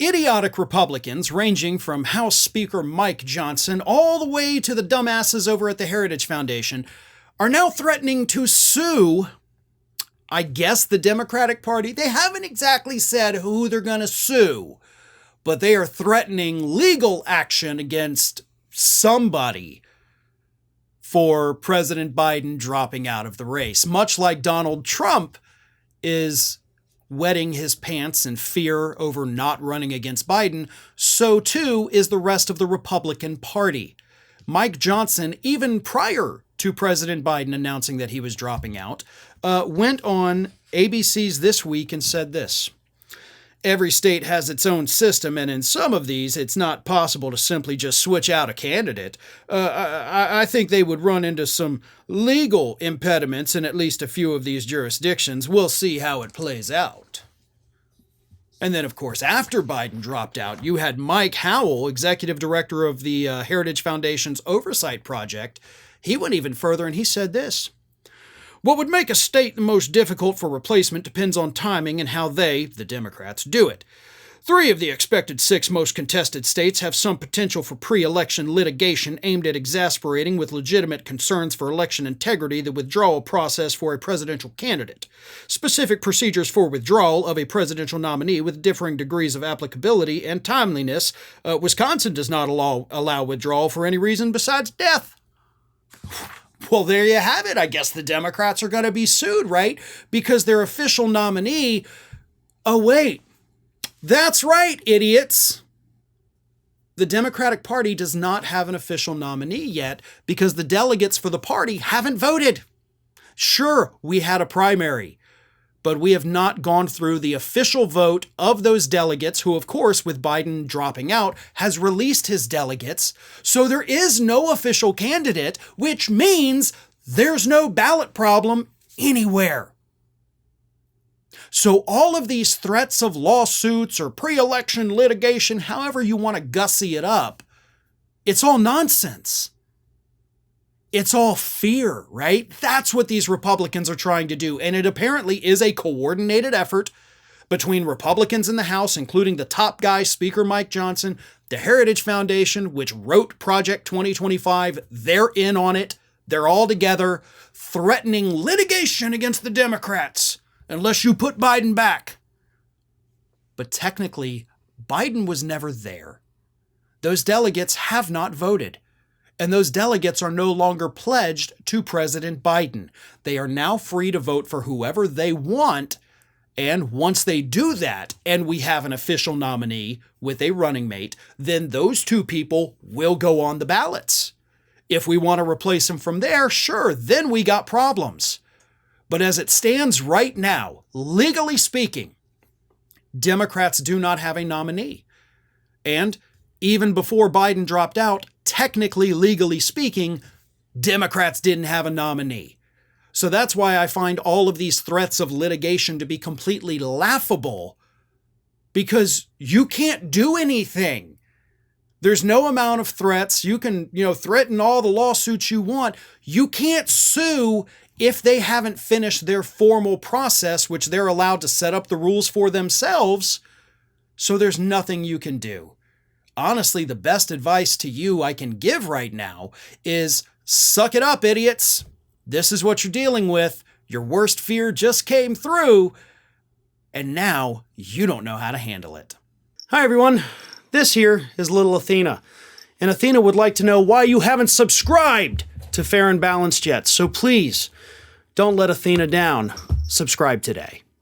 Idiotic Republicans, ranging from House Speaker Mike Johnson all the way to the dumbasses over at the Heritage Foundation, are now threatening to sue, I guess, the Democratic Party. They haven't exactly said who they're going to sue, but they are threatening legal action against somebody for President Biden dropping out of the race. Much like Donald Trump is wetting his pants in fear over not running against Biden, so too is the rest of the Republican Party. Mike Johnson, even prior to President Biden announcing that he was dropping out, went on ABC's This Week and said this: "Every state has its own system, and in some of these, it's not possible to simply just switch out a candidate. I think they would run into some legal impediments in at least a few of these jurisdictions. We'll see how it plays out." And then, of course, after Biden dropped out, you had Mike Howell, executive director of the Heritage Foundation's Oversight Project. He went even further and he said this: "What would make a state the most difficult for replacement depends on timing and how they, the Democrats, do it. 3 of the expected 6 most contested states have some potential for pre-election litigation aimed at exasperating with legitimate concerns for election integrity the withdrawal process for a presidential candidate. Specific procedures for withdrawal of a presidential nominee with differing degrees of applicability and timeliness. Wisconsin does not allow withdrawal for any reason besides death." Well, there you have it. I guess the Democrats are going to be sued, right? Because their official nominee... Oh, wait. That's right, idiots. The Democratic Party does not have an official nominee yet because the delegates for the party haven't voted. Sure, we had a primary, but we have not gone through the official vote of those delegates who, of course, with Biden dropping out, has released his delegates. So there is no official candidate, which means there's no ballot problem anywhere. So all of these threats of lawsuits or pre-election litigation, however you want to gussy it up, it's all nonsense. It's all fear, right? That's what these Republicans are trying to do. And it apparently is a coordinated effort between Republicans in the House, including the top guy, Speaker Mike Johnson, the Heritage Foundation, which wrote Project 2025. They're in on it. They're all together threatening litigation against the Democrats unless you put Biden back. But technically, Biden was never there. Those delegates have not voted. And those delegates are no longer pledged to President Biden. They are now free to vote for whoever they want. And once they do that, and we have an official nominee with a running mate, then those 2 people will go on the ballots. If we want to replace them from there, sure, then we got problems. But as it stands right now, legally speaking, Democrats do not have a nominee. And even before Biden dropped out, technically, legally speaking, Democrats didn't have a nominee. So that's why I find all of these threats of litigation to be completely laughable, because you can't do anything. There's no amount of threats. You can, threaten all the lawsuits you want. You can't sue if they haven't finished their formal process, which they're allowed to set up the rules for themselves. So there's nothing you can do. Honestly, the best advice to you I can give right now is suck it up, idiots. This is what you're dealing with. Your worst fear just came through, and now you don't know how to handle it. Hi, everyone. This here is little Athena, and Athena would like to know why you haven't subscribed to Fair and Balanced yet. So please, don't let Athena down. Subscribe today.